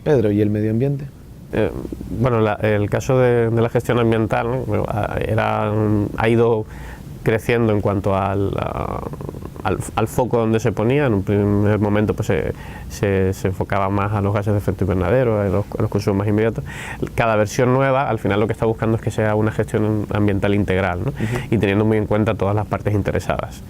Pedro, ¿y el medio ambiente? Bueno, el caso de la gestión ambiental, ¿no? Ha ido creciendo en cuanto al foco donde se ponía. En un primer momento pues se enfocaba más a los gases de efecto invernadero, a los consumos más inmediatos. Cada versión nueva al final lo que está buscando es que sea una gestión ambiental integral, ¿no? Y teniendo muy en cuenta todas las partes interesadas.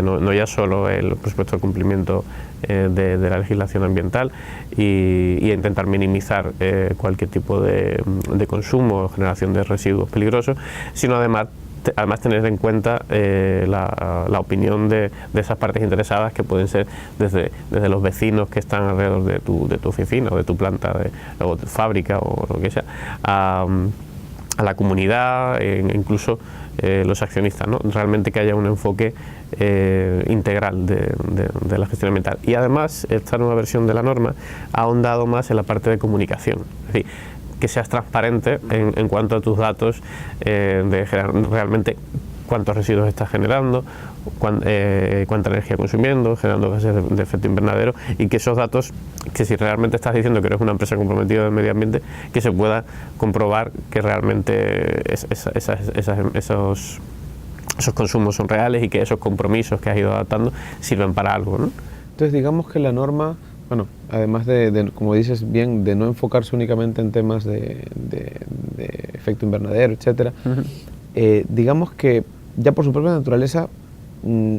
No ya solo por supuesto el cumplimiento de la legislación ambiental y intentar minimizar cualquier tipo de consumo o generación de residuos peligrosos, sino además tener en cuenta la opinión de esas partes interesadas, que pueden ser desde los vecinos que están alrededor de tu oficina o de tu planta o de fábrica o lo que sea, a la comunidad, incluso los accionistas, ¿no? Realmente que haya un enfoque integral de la gestión ambiental. Y además esta nueva versión de la norma ha ahondado más en la parte de comunicación, es decir, que seas transparente en cuanto a tus datos de realmente cuántos residuos estás generando, cuánta energía consumiendo, generando gases de efecto invernadero, y que esos datos, que si realmente estás diciendo que eres una empresa comprometida del medio ambiente, que se pueda comprobar que realmente esos consumos son reales y que esos compromisos que has ido adaptando sirven para algo, ¿no? Entonces digamos que la norma, bueno, además como dices bien, de no enfocarse únicamente en temas de efecto invernadero, etcétera, digamos que ya por su propia naturaleza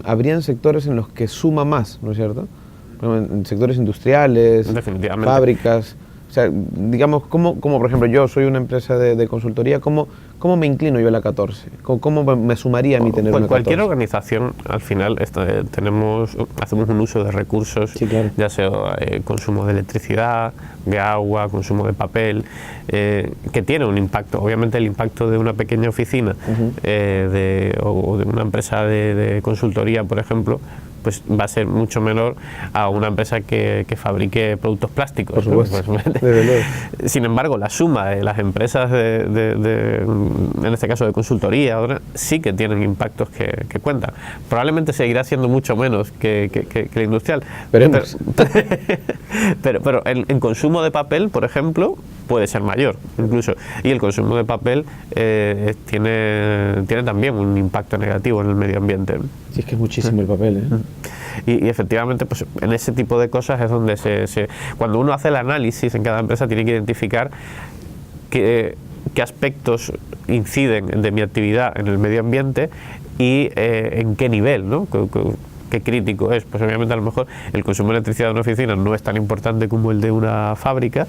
habrían sectores en los que suma más, ¿no es cierto? Por ejemplo, en sectores industriales, fábricas. O sea, digamos, como por ejemplo yo soy una empresa de consultoría, ¿cómo me inclino yo a la 14? ¿Cómo me sumaría a mí tener una 14? Cualquier organización, al final, hacemos un uso de recursos, sí, claro, ya sea consumo de electricidad, de agua, consumo de papel, que tiene un impacto. Obviamente el impacto de una pequeña oficina o de una empresa de consultoría, por ejemplo, pues va a ser mucho menor a una empresa que fabrique productos plásticos. Por supuesto. Pues, sin embargo, la suma de las empresas en este caso de consultoría, ahora sí que tienen impactos que cuentan. Probablemente seguirá siendo mucho menos que la industrial. Pero en consumo de papel, por ejemplo, puede ser mayor incluso. Y el consumo de papel tiene también un impacto negativo en el medio ambiente. Sí, es que es muchísimo el papel, ¿eh? Y efectivamente, pues en ese tipo de cosas es donde cuando uno hace el análisis en cada empresa, tiene que identificar qué aspectos inciden de mi actividad en el medio ambiente y en qué nivel, ¿no? Qué crítico es. Pues obviamente a lo mejor el consumo de electricidad de una oficina no es tan importante como el de una fábrica,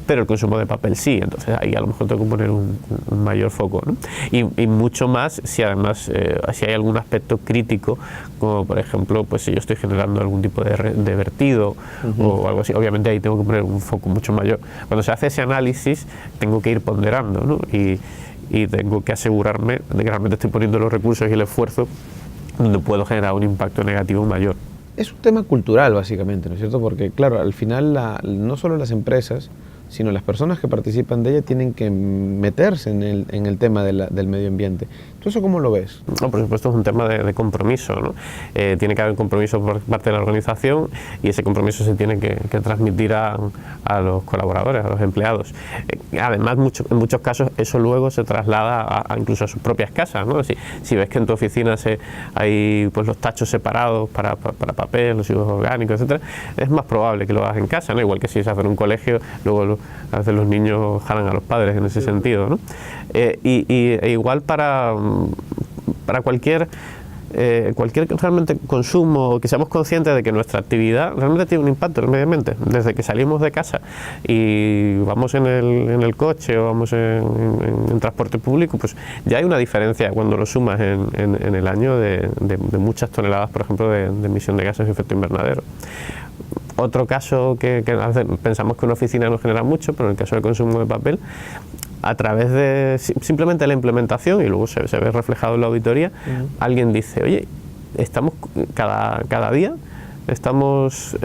pero el consumo de papel sí. Entonces ahí a lo mejor tengo que poner un mayor foco, ¿no? Y mucho más si además si hay algún aspecto crítico, como por ejemplo pues si yo estoy generando algún tipo de vertido o algo así, obviamente ahí tengo que poner un foco mucho mayor. Cuando se hace ese análisis tengo que ir ponderando, ¿no? Y tengo que asegurarme de que realmente estoy poniendo los recursos y el esfuerzo donde puedo generar un impacto negativo mayor. Es un tema cultural, básicamente, ¿no es cierto? Porque, claro, al final no solo las empresas, sino las personas que participan de ella tienen que meterse en el tema del medio ambiente. ¿Tú eso cómo lo ves? No, por supuesto es un tema de compromiso, ¿no? Tiene que haber compromiso por parte de la organización y ese compromiso se tiene que transmitir a los colaboradores, a los empleados. Además, en muchos casos eso luego se traslada incluso a sus propias casas, ¿no? Si ves que en tu oficina hay pues los tachos separados para papel, residuos orgánicos, etcétera, es más probable que lo hagas en casa, ¿no? Igual que si se hace en un colegio, luego a veces los niños jalan a los padres en ese sentido, ¿no? Igual para cualquier realmente consumo, que seamos conscientes de que nuestra actividad realmente tiene un impacto en el medio ambiente. Desde que salimos de casa y vamos en el coche o vamos en transporte público, pues ya hay una diferencia cuando lo sumas en el año de muchas toneladas, por ejemplo, de emisión de gases de efecto invernadero. Otro caso que pensamos que una oficina no genera mucho, pero en el caso del consumo de papel, a través de simplemente la implementación, y luego se ve reflejado en la auditoría, alguien dice, oye, estamos cada día estamos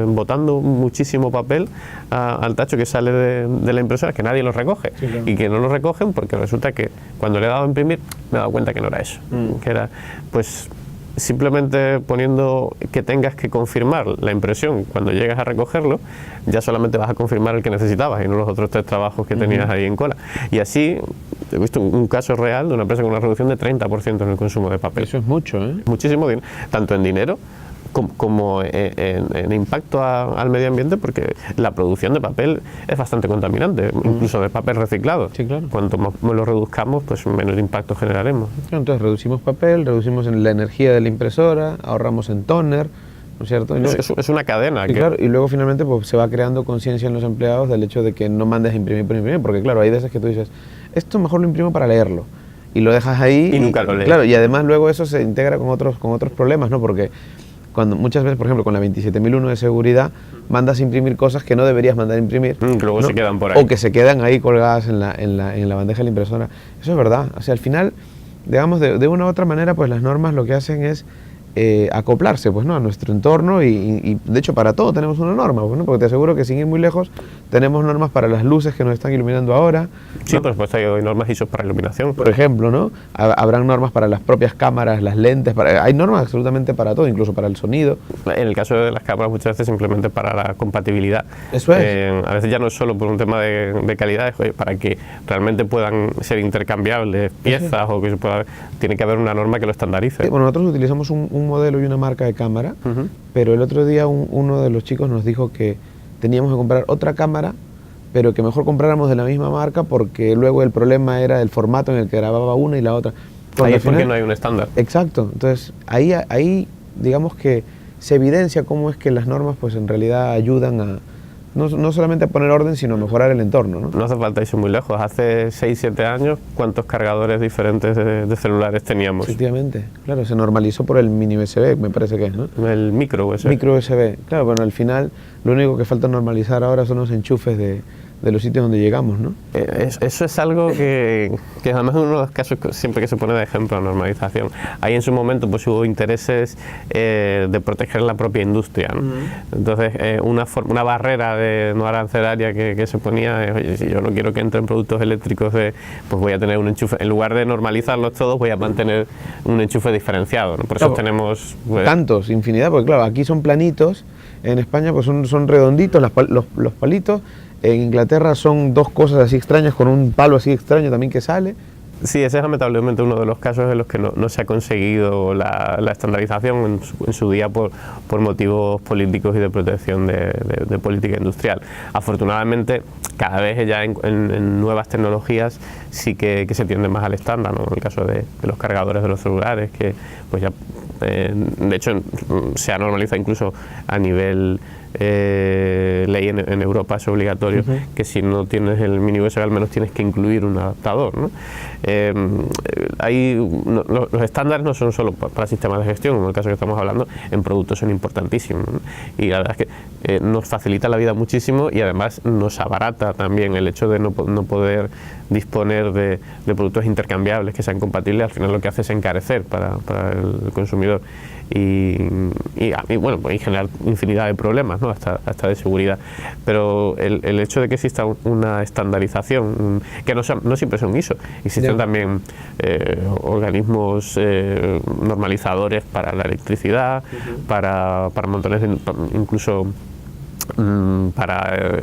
botando muchísimo papel al tacho que sale de la impresora, que nadie lo recoge, sí, claro, y que no lo recogen porque resulta que cuando le he dado a imprimir me he dado cuenta que no era eso, que era pues simplemente poniendo que tengas que confirmar la impresión cuando llegas a recogerlo, ya solamente vas a confirmar el que necesitabas y no los otros 3 trabajos que tenías ahí en cola. Y así he visto un caso real de una empresa con una reducción de 30% en el consumo de papel. Eso es mucho, ¿eh? Muchísimo dinero, tanto en dinero como en impacto al medio ambiente, porque la producción de papel es bastante contaminante, incluso de papel reciclado. Sí, claro. Cuanto más lo reduzcamos, pues menos impacto generaremos. Entonces reducimos papel, reducimos en la energía de la impresora, ahorramos en toner, ¿no es cierto? Es una cadena. Y, claro, y luego finalmente pues, se va creando conciencia en los empleados del hecho de que no mandes a imprimir por imprimir, porque claro, hay veces que tú dices, esto mejor lo imprimo para leerlo, y lo dejas ahí. Y nunca lo lees. Claro, y además luego eso se integra con otros problemas, ¿no? Porque cuando muchas veces, por ejemplo, con la 27001 de seguridad, mandas a imprimir cosas que no deberías mandar a imprimir. Que luego, ¿no? se quedan por ahí. O que se quedan ahí colgadas en la bandeja de la impresora. Eso es verdad. O sea, al final, digamos, de una u otra manera, pues las normas lo que hacen es acoplarse, pues, ¿no? A nuestro entorno y de hecho para todo tenemos una norma, pues, ¿no? Porque te aseguro que sin ir muy lejos tenemos normas para las luces que nos están iluminando ahora. Sí, ¿no? por supuesto hay normas ISO para iluminación. Por ejemplo, ¿no? Habrán normas para las propias cámaras, las lentes, hay normas absolutamente para todo, incluso para el sonido. En el caso de las cámaras muchas veces simplemente para la compatibilidad. Eso es. A veces ya no es solo por un tema de calidad, es para que realmente puedan ser intercambiables piezas o que se pueda, tiene que haber una norma que lo estandarice. Bueno, nosotros utilizamos un modelo y una marca de cámara, pero el otro día uno de los chicos nos dijo que teníamos que comprar otra cámara, pero que mejor compráramos de la misma marca porque luego el problema era el formato en el que grababa una y la otra. Ahí es porque no hay un estándar. Exacto, entonces ahí digamos que se evidencia cómo es que las normas pues en realidad ayudan a no solamente a poner orden, sino a mejorar el entorno, ¿no? No hace falta irse muy lejos. Hace 6-7 años, ¿cuántos cargadores diferentes de celulares teníamos? Efectivamente, claro, se normalizó por el mini USB, me parece que es, ¿no? El micro USB. Micro USB, claro, bueno, al final lo único que falta normalizar ahora son los enchufes de los sitios donde llegamos, ¿no? Eso es algo que además es uno de los casos siempre que se pone de ejemplo, normalización. Ahí en su momento pues hubo intereses de proteger la propia industria, ¿no? Entonces una barrera no arancelaria que se ponía, oye, si yo no quiero que entren productos eléctricos, pues voy a tener un enchufe, en lugar de normalizarlos todos, voy a mantener un enchufe diferenciado, ¿no? Por eso tenemos... Pues, tantos, infinidad, porque claro, aquí son planitos, en España pues son redonditos los palitos. En Inglaterra son 2 cosas así extrañas con un palo así extraño también que sale. Sí, ese es lamentablemente uno de los casos en los que no se ha conseguido la estandarización en su día por motivos políticos y de protección de política industrial. Afortunadamente, cada vez ya en nuevas tecnologías sí que se tiende más al estándar, ¿no? En el caso de los cargadores de los celulares, que pues ya, de hecho, se ha normalizado incluso a nivel ley en Europa, es obligatorio que si no tienes el mini USB al menos tienes que incluir un adaptador, ¿no? Los estándares no son solo para sistemas de gestión, como el caso que estamos hablando, en productos son importantísimos, ¿no? Y la verdad es que nos facilita la vida muchísimo y además nos abarata también el hecho de no poder disponer de productos intercambiables que sean compatibles. Al final lo que hace es encarecer para el consumidor y bueno, pues generar infinidad de problemas, ¿no? hasta de seguridad, pero el hecho de que exista una estandarización, que no siempre son ISO, existen también organismos normalizadores para la electricidad, para montones de, incluso para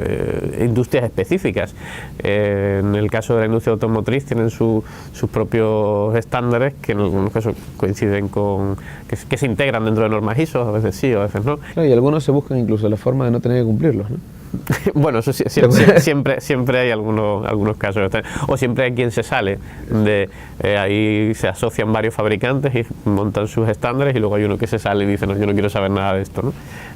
industrias específicas. En el caso de la industria automotriz tienen sus propios estándares que en algunos casos coinciden con que se integran dentro de normas ISO, a veces sí, a veces no. Claro, y algunos se buscan incluso la forma de no tener que cumplirlos, ¿no? Bueno, eso siempre hay algunos casos, o siempre hay quien se sale de ahí, se asocian varios fabricantes y montan sus estándares y luego hay uno que se sale y dice no, yo no quiero saber nada de esto, ¿no?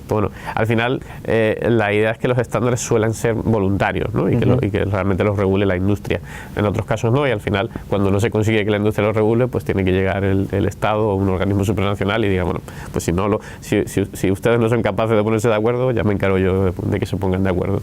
Bueno, al final la idea es que los estándares suelen ser voluntarios, ¿no? Y que realmente los regule la industria. En otros casos no, y al final cuando no se consigue que la industria los regule, pues tiene que llegar el Estado o un organismo supranacional y diga, bueno, pues si ustedes no son capaces de ponerse de acuerdo, ya me encargo yo de que se pongan de acuerdo.